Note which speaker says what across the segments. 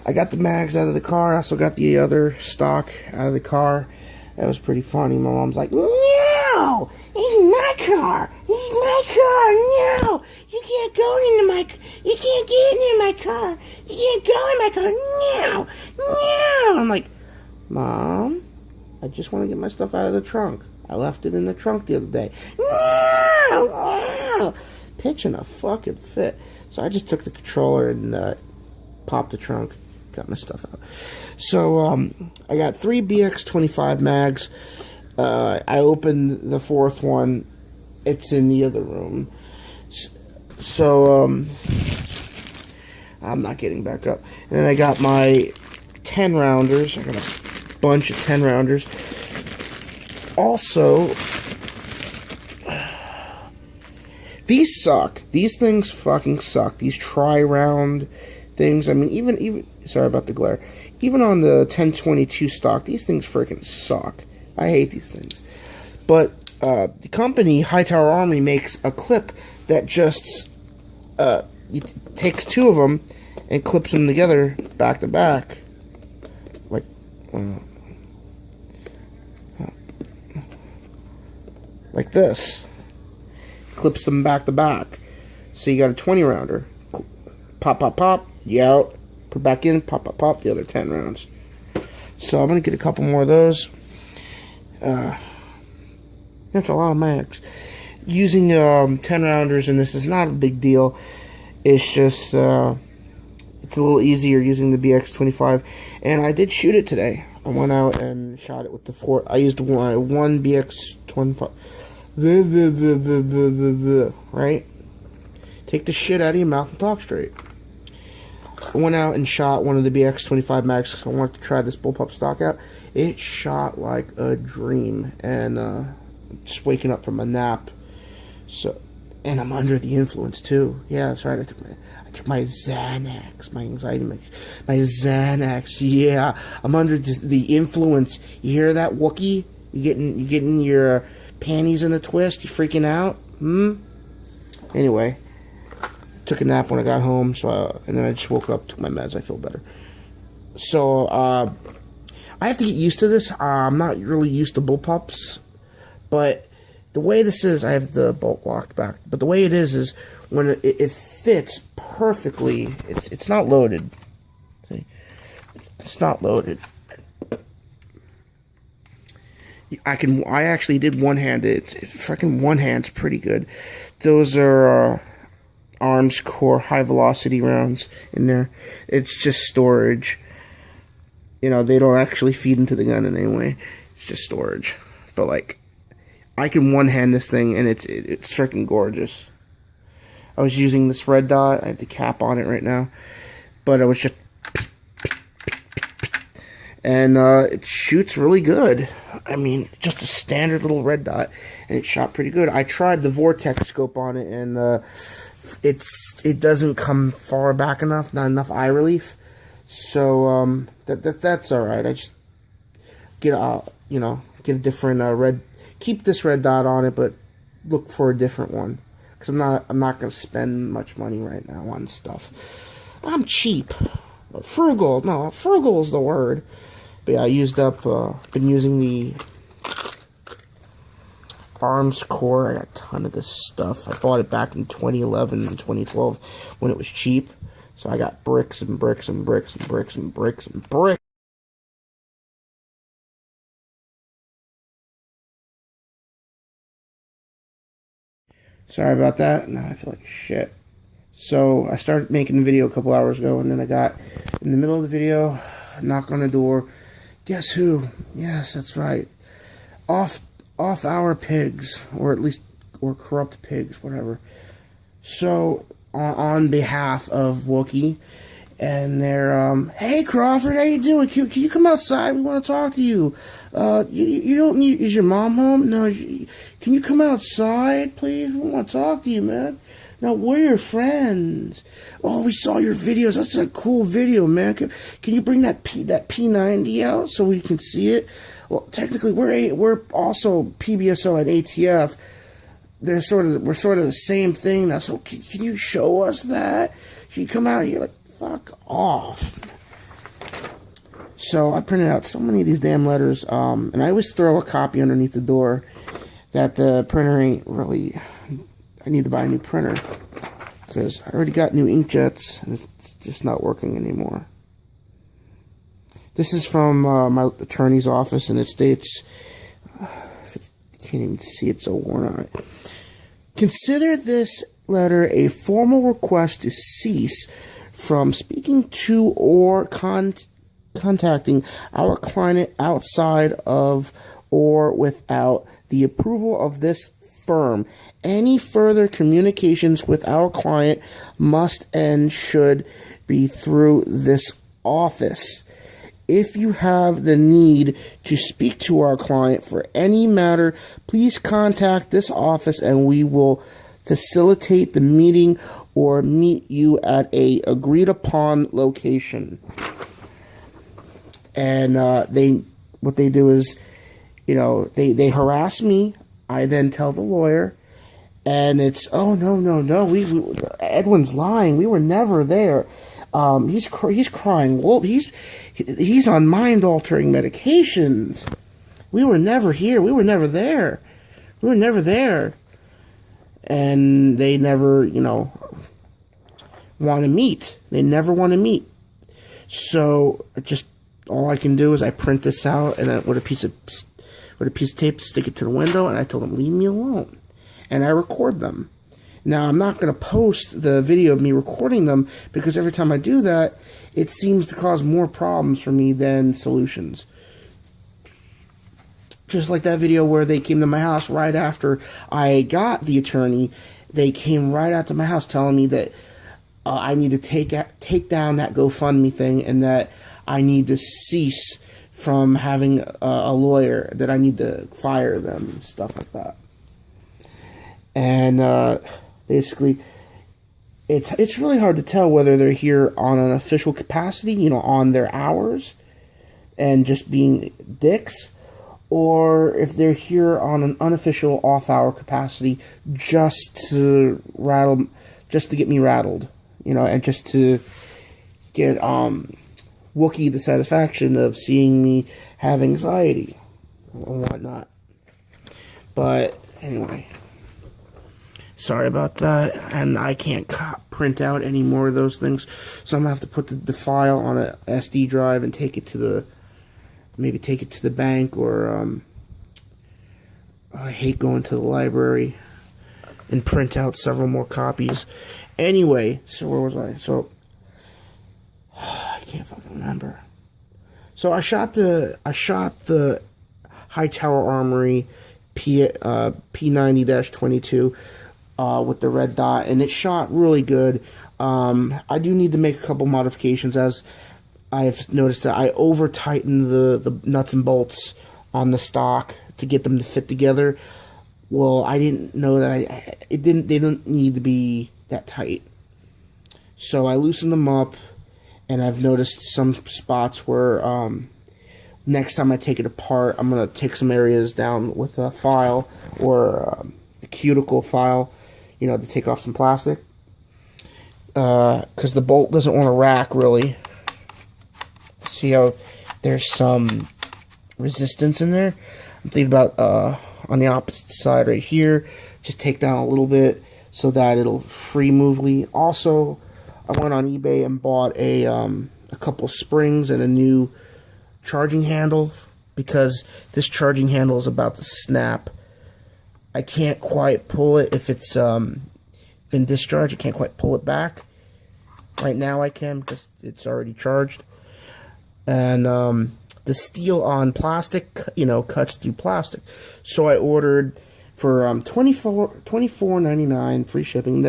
Speaker 1: I got the mags out of the car. I also got the other stock out of the car. That was pretty funny. My mom's like, "No, it's my car. It's my car. No, you can't go into my. You can't get into my car. You can't go in my car. No, no." I'm like, "Mom, I just want to get my stuff out of the trunk. I left it in the trunk the other day." No, no. Pitching a fucking fit. So I just took the controller and popped the trunk. Got my stuff out. So I got 3 BX25 mags. I opened the 4th one. It's in the other room. So I'm not getting back up. And then I got my 10 rounders. I got a bunch of 10 rounders. Also, these suck. These things fucking suck. These tri-round things. I mean, even sorry about the glare. Even on the 1022 stock, these things freaking suck. I hate these things. But the company Hightower Armory makes a clip that just takes 2 of them and clips them together back to back, like this. Clips them back to back. So you got a 20 rounder. Pop, pop, pop. You out. Put back in. Pop, pop, pop. The other 10 rounds. So I'm going to get a couple more of those. That's a lot of mags. Using 10 rounders, and this is not a big deal. It's just, it's a little easier using the BX25. And I did shoot it today. I went out and shot it with the 4. I used one BX25. Right? Take the shit out of your mouth and talk straight. I went out and shot one of the BX25 mags because I wanted to try this bullpup stock out. It shot like a dream, and just waking up from a nap. So, and I'm under the influence too. Yeah, that's right. I took my Xanax, my anxiety mix, my Xanax. Yeah, I'm under the influence. You hear that, Wookie? You getting your panties in a twist? You freaking out? Anyway, took a nap when I got home, so and then I just woke up, took my meds. I feel better. So I have to get used to this. I'm not really used to bullpups, but the way this is, I have the bolt locked back. But the way it is when it fits perfectly. It's not loaded. See, it's not loaded. I actually did one-handed. It's freaking one-hand's pretty good. Those are Arms Core high velocity rounds in there. It's just storage. You know, they don't actually feed into the gun in any way. It's just storage. But like, I can one-hand this thing, and it's freaking gorgeous. I was using this red dot. I have the cap on it right now, but I was just, and it shoots really good. I mean, just a standard little red dot, and it shot pretty good. I tried the Vortex scope on it, and it doesn't come far back enough, not enough eye relief. So that's all right. I just get get a different red. Keep this red dot on it, but look for a different one, because I'm not gonna spend much money right now on stuff. I'm cheap, frugal. No, frugal is the word. But yeah, I used up. Been using the Arms Core. I got a ton of this stuff. I bought it back in 2011 and 2012 when it was cheap. So I got bricks and bricks and bricks and bricks and bricks and bricks. Sorry about that. Now I feel like shit. So I started making the video a couple hours ago, and then I got in the middle of the video, knock on the door. Guess who? Yes, that's right. Off our pigs, or at least corrupt pigs, whatever. So on behalf of Wookie, and they're hey Crawford, how you doing? Can you come outside? We want to talk to you. You don't need. Is your mom home? No. Can you come outside, please? We want to talk to you, man. No, we're your friends. Oh, we saw your videos. That's a cool video, man. Can you bring that P90 out so we can see it? Well, technically, we're also PBSO at ATF. We're sort of the same thing now. So can you show us that? Can you come out here? Like, fuck off. So I printed out so many of these damn letters, and I always throw a copy underneath the door that the printer ain't really... I need to buy a new printer because I already got new inkjets and it's just not working anymore. This is from my attorney's office, and it states, you can't even see it, so worn out. Consider this letter a formal request to cease from speaking to or contacting our client outside of or without the approval of this firm. Any further communications with our client must and should be through this office. If you have the need to speak to our client for any matter, please contact this office and we will facilitate the meeting or meet you at a agreed upon location. And what they do is, they harass me. I then tell the lawyer, and it's, oh, no, Edwin's lying. We were never there. He's crying wolf. He's on mind-altering medications. We were never here. We were never there. We were never there. And they never, want to meet. They never want to meet. So just all I can do is I print this out and with a piece of tape, stick it to the window, and I tell them, leave me alone. And I record them. Now, I'm not going to post the video of me recording them because every time I do that, it seems to cause more problems for me than solutions. Just like that video where they came to my house right after I got the attorney. They came right out to my house telling me that I need to take down that GoFundMe thing and that I need to cease from having a lawyer, that I need to fire them and stuff like that. And basically, it's really hard to tell whether they're here on an official capacity, on their hours, and just being dicks, or if they're here on an unofficial off-hour capacity just to get me rattled, and just to get Wookiee the satisfaction of seeing me have anxiety and whatnot. But anyway, sorry about that, and I can't print out any more of those things, so I'm gonna have to put the file on a SD drive and take it to the bank, or I hate going to the library and print out several more copies. Anyway, so where was I? So I can't fucking remember. So I shot the Hightower Armory P90-22 with the red dot, and it shot really good. I do need to make a couple modifications, as I've noticed that I over tightened the nuts and bolts on the stock to get them to fit together. Well, I didn't know that they didn't need to be that tight, so I loosened them up. And I've noticed some spots where next time I take it apart, I'm going to take some areas down with a file or a cuticle file, to take off some plastic. Because the bolt doesn't want to rack, really. See how there's some resistance in there? I'm thinking about on the opposite side right here, just take down a little bit so that it'll free movely. Also, I went on eBay and bought a couple springs and a new charging handle, because this charging handle is about to snap. I can't quite pull it if it's been discharged. I can't quite pull it back. Right now I can because it's already charged. And the steel on plastic, cuts through plastic. So I ordered for $24.99 free shipping.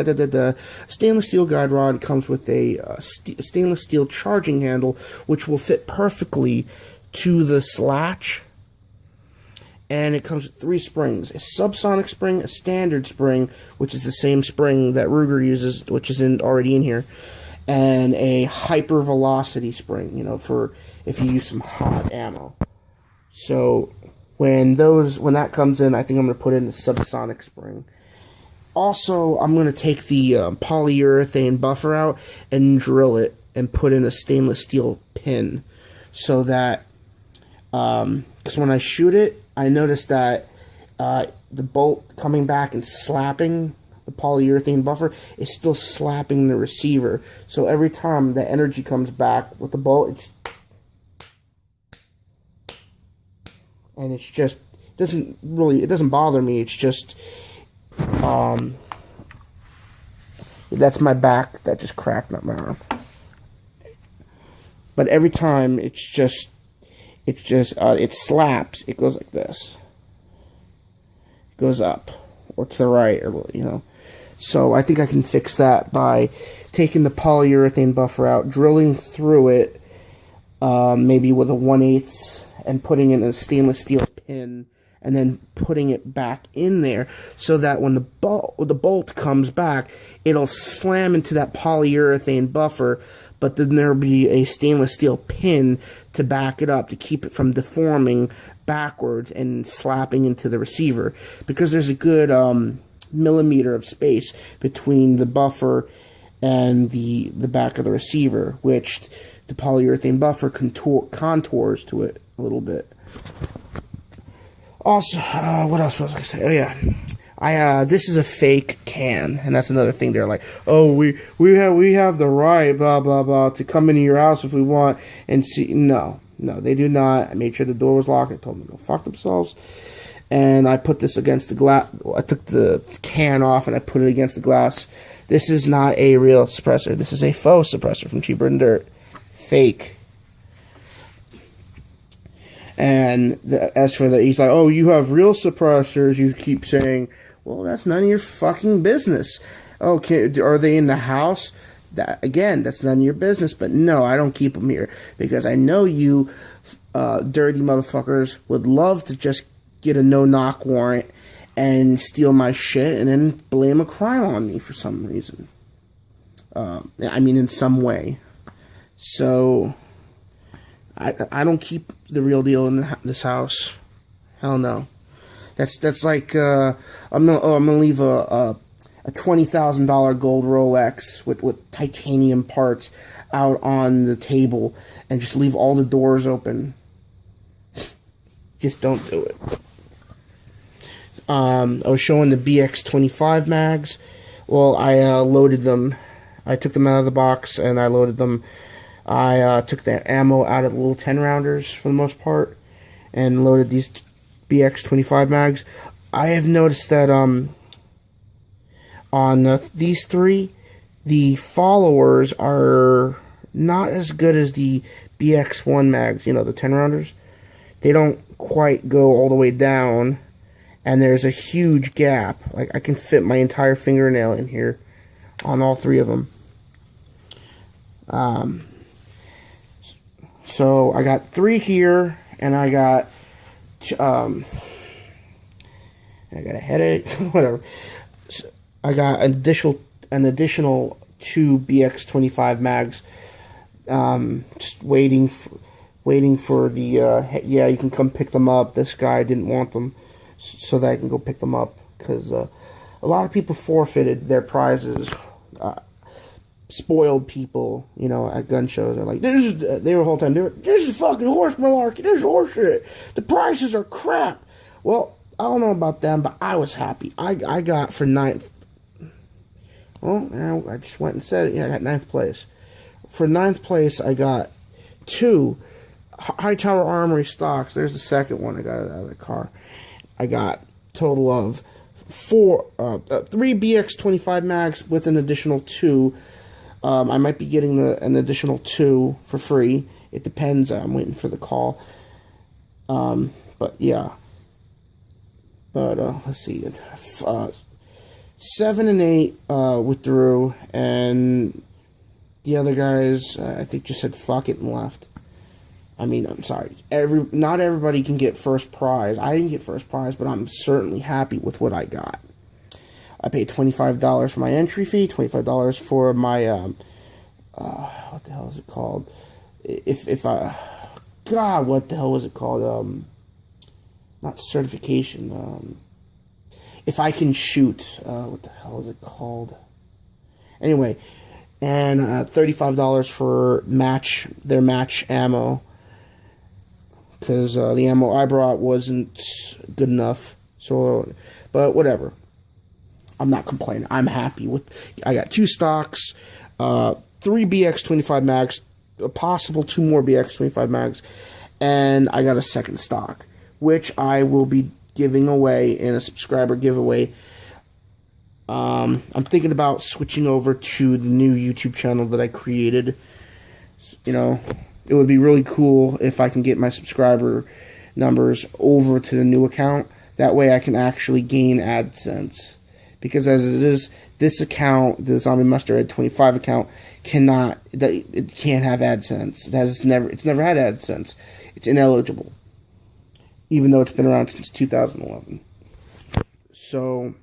Speaker 1: Stainless steel guide rod comes with a stainless steel charging handle, which will fit perfectly to the latch. And it comes with 3 springs: a subsonic spring, a standard spring, which is the same spring that Ruger uses, which is already in here, and a hyper velocity spring, for if you use some hot ammo. So when that comes in, I think I'm going to put in the subsonic spring. Also, I'm going to take the polyurethane buffer out and drill it and put in a stainless steel pin so that because when I shoot it, I noticed that the bolt coming back and slapping the polyurethane buffer is still slapping the receiver. So every time the energy comes back with the bolt, it's just it doesn't bother me. It's just that's my back that just cracked, not my arm. But every time it slaps. It goes like this. It goes up or to the right, or So I think I can fix that by taking the polyurethane buffer out, drilling through it, maybe with a 1/8, and putting in a stainless steel pin, and then putting it back in there, so that when the bolt comes back, it'll slam into that polyurethane buffer, but then there'll be a stainless steel pin to back it up, to keep it from deforming backwards and slapping into the receiver, because there's a good millimeter of space between the buffer and the back of the receiver, which the polyurethane buffer contours to it a little bit. Also, what else was I going to say? Oh yeah, this is a fake can, and that's another thing. They're like, oh, we have the right, blah blah blah, to come into your house if we want and see. No, they do not. I made sure the door was locked. I told them to go fuck themselves. And I put this against the glass. I took the can off and I put it against the glass. This is not a real suppressor. This is a faux suppressor from Cheaper Than Dirt. Fake. And as for that, he's like, oh, you have real suppressors, you keep saying. Well, that's none of your fucking business. Okay, are they in the house? Again, that's none of your business. But no, I don't keep them here, because I know you dirty motherfuckers would love to just get a no-knock warrant and steal my shit and then blame a crime on me for some reason. I mean, in some way. So I don't keep the real deal in this house. Hell no. That's like I'm gonna leave a $20,000 gold Rolex with titanium parts out on the table and just leave all the doors open. Just don't do it. I was showing the BX-25 mags. Well, I loaded them. I took them out of the box and I loaded them. I took the ammo out of the little 10-rounders for the most part and loaded these BX-25 mags. I have noticed that on these three, the followers are not as good as the BX-1 mags, the 10-rounders. They don't quite go all the way down, and there's a huge gap. Like, I can fit my entire fingernail in here on all three of them. So I got 3 here, and I got a headache, whatever. So I got an additional 2 BX-25 mags. Just waiting for the yeah, you can come pick them up. This guy didn't want them, so that I can go pick them up, because a lot of people forfeited their prizes. Spoiled people, at gun shows are like, they were the whole time, this is fucking horse malarkey, this is horse shit, the prices are crap. Well, I don't know about them, but I was happy. I got for 9th. Well, I just went and said it. Yeah, I got 9th place. For 9th place, I got 2 Hightower Armory stocks. There's the second one I got out of the car. I got total of 3 BX-25 mags with an additional 2. I might be getting an additional 2 for free. It depends. I'm waiting for the call. But yeah. But let's see. 7 and 8 withdrew, and the other guys, I think, just said fuck it and left. I mean, I'm sorry. Not everybody can get first prize. I didn't get first prize, but I'm certainly happy with what I got. I paid $25 for my entry fee, $25 for my, what the hell is it called? God, what the hell was it called? Not certification, if I can shoot, what the hell is it called? Anyway, and $35 for their match ammo, because the ammo I brought wasn't good enough. So, but whatever. I'm not complaining. I'm happy with. I got 2 stocks, 3 BX25 mags, a possible 2 more BX25 mags, and I got a second stock, which I will be giving away in a subscriber giveaway. I'm thinking about switching over to the new YouTube channel that I created. You know, it would be really cool if I can get my subscriber numbers over to the new account. That way I can actually gain AdSense. Because as it is, this account, the Zombie Master Ed 25 account, it can't have AdSense. It's never had AdSense. It's ineligible. Even though it's been around since 2011. So